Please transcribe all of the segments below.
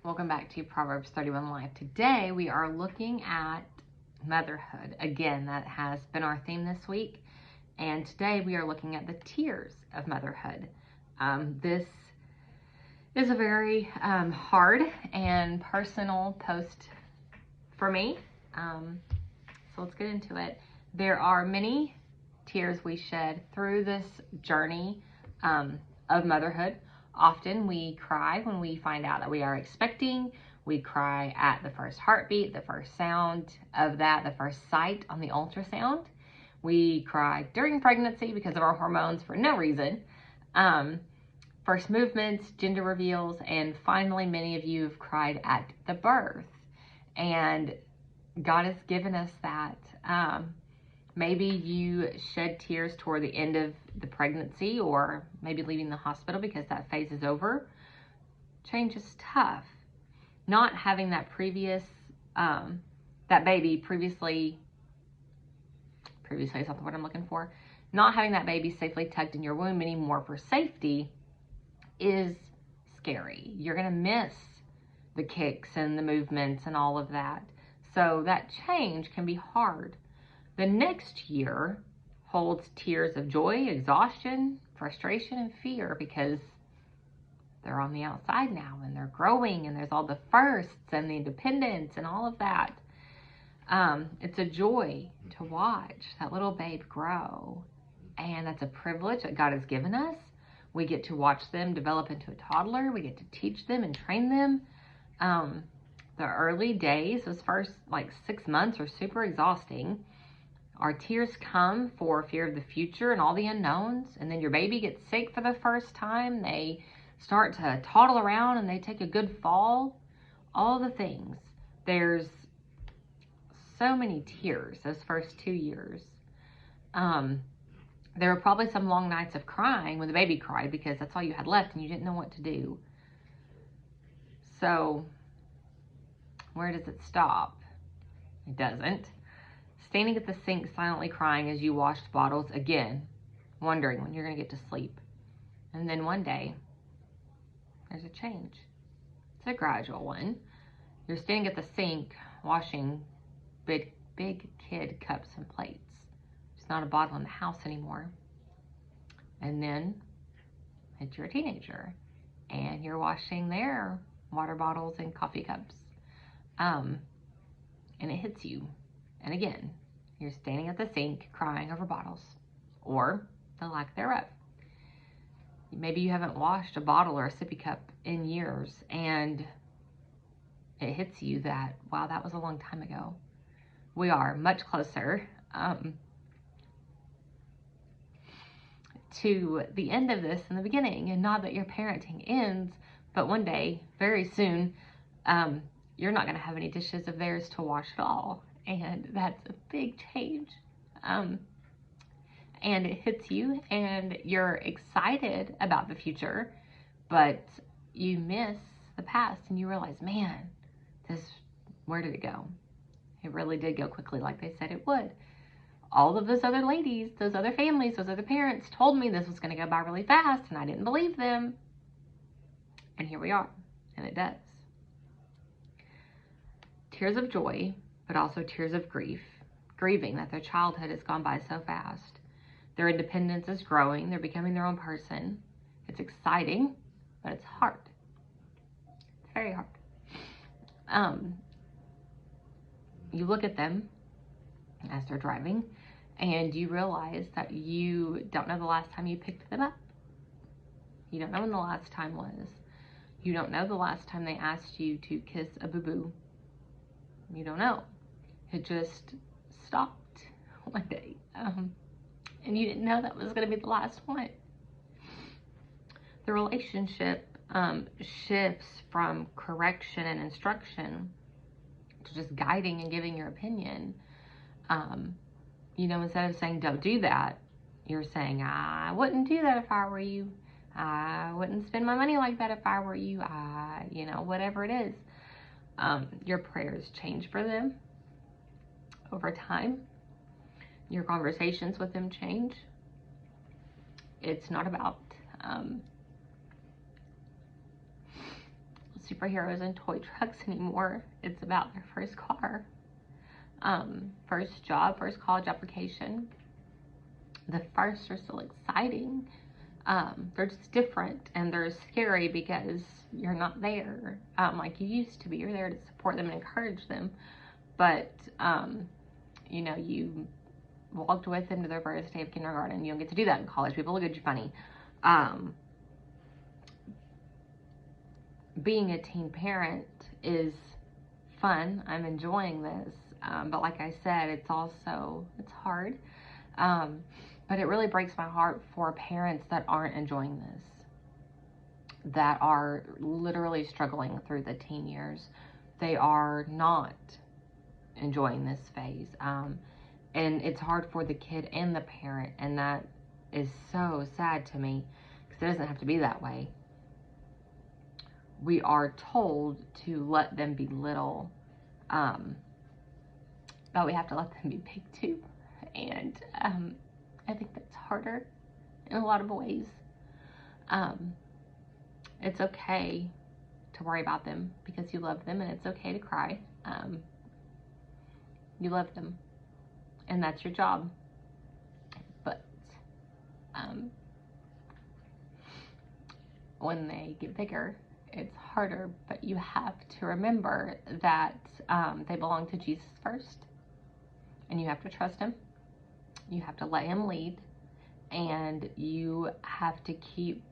Welcome back to Proverbs 31 Live. Today we are looking at motherhood. Again, that has been our theme this week. And today we are looking at the tears of motherhood. This is a very hard and personal post for me. So let's get into it. There are many tears we shed through this journey of motherhood. Often we cry when we find out that we are expecting. We cry at the first heartbeat, the first sound of that, the first sight on the ultrasound. We cry during pregnancy because of our hormones for no reason. First movements, gender reveals, and finally many of you have cried at the birth. And God has given us that. Maybe you shed tears toward the end of the pregnancy or maybe leaving the hospital because that phase is over. Change is tough. Not having that baby previously is not the word I'm looking for. Not having that baby safely tucked in your womb anymore for safety is scary. You're going to miss the kicks and the movements and all of that. So that change can be hard. The next year holds tears of joy, exhaustion, frustration, and fear because they're on the outside now and they're growing and there's all the firsts and the independence and all of that. It's a joy to watch that little babe grow, and that's a privilege that God has given us. We get to watch them develop into a toddler. We get to teach them and train them. The early days, those first 6 months, are super exhausting. Our tears come for fear of the future and all the unknowns. And then your baby gets sick for the first time. They start to toddle around and they take a good fall. All the things. There's so many tears those first 2 years. There were probably some long nights of crying when the baby cried because that's all you had left and you didn't know what to do. So where does it stop? It doesn't. Standing at the sink silently crying as you washed bottles again, wondering when you're going to get to sleep. And then one day, there's a change. It's a gradual one. You're standing at the sink washing big kid cups and plates. There's not a bottle in the house anymore. And then you're a teenager and you're washing their water bottles and coffee cups. And it hits you. And again, you're standing at the sink crying over bottles or the lack thereof. Maybe you haven't washed a bottle or a sippy cup in years and it hits you that, wow, that was a long time ago. We are much closer to the end of this than the beginning. And not that your parenting ends, but one day, very soon, you're not going to have any dishes of theirs to wash at all. And that's a big change. And it hits you and you're excited about the future, but you miss the past and you realize, man, where did it go? It really did go quickly like they said it would. All of those other ladies, those other families, those other parents told me this was going to go by really fast and I didn't believe them. And here we are, and it does. Tears of joy, but also tears of grief, grieving that their childhood has gone by so fast. Their independence is growing. They're becoming their own person. It's exciting, but it's hard. It's very hard. You look at them as they're driving, and you realize that you don't know the last time you picked them up. You don't know when the last time was. You don't know the last time they asked you to kiss a boo-boo. You don't know. It just stopped one day. And you didn't know that was going to be the last one. The relationship shifts from correction and instruction to just guiding and giving your opinion. Instead of saying, don't do that, you're saying, I wouldn't do that if I were you. I wouldn't spend my money like that if I were you. Whatever it is. Your prayers change for them over time. Your conversations with them change. It's not about superheroes and toy trucks anymore. It's about their first car, first job, first college application. The firsts are still exciting. They're just different, and they're scary because you're not there like you used to be. You're there to support them and encourage them. But, you know, you walked with them to their first day of kindergarten. You don't get to do that in college. People look at you funny. Being a teen parent is fun. I'm enjoying this. But like I said, it's hard. But it really breaks my heart for parents that aren't enjoying this, that are literally struggling through the teen years. They are not enjoying this phase. And it's hard for the kid and the parent, and that is so sad to me, because it doesn't have to be that way. We are told to let them be little, but we have to let them be big too. And I think that's harder in a lot of ways. It's okay to worry about them because you love them, and it's okay to cry. You love them, and that's your job. But when they get bigger, it's harder. But you have to remember that they belong to Jesus first, and you have to trust him. You have to let him lead, and you have to keep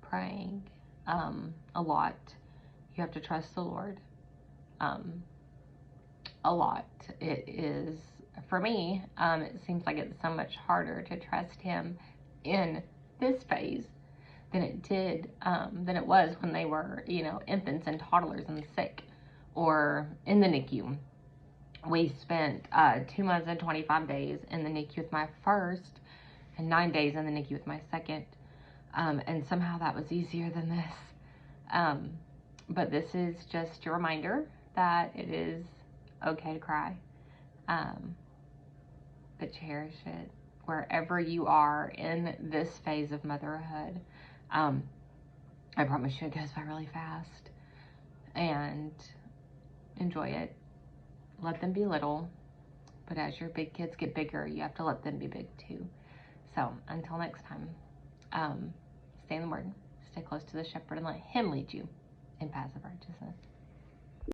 praying a lot. You have to trust the Lord a lot. It is, for me, it seems like it's so much harder to trust him in this phase than it was when they were, you know, infants and toddlers and sick or in the NICU. We spent 2 months and 25 days in the NICU with my first and 9 days in the NICU with my second. And somehow that was easier than this. But this is just a reminder that it is okay to cry. But cherish it wherever you are in this phase of motherhood. I promise you it goes by really fast. And enjoy it. Let them be little. But as your big kids get bigger, you have to let them be big too. So until next time, stay in the Word, stay close to the shepherd, and let him lead you in paths of righteousness.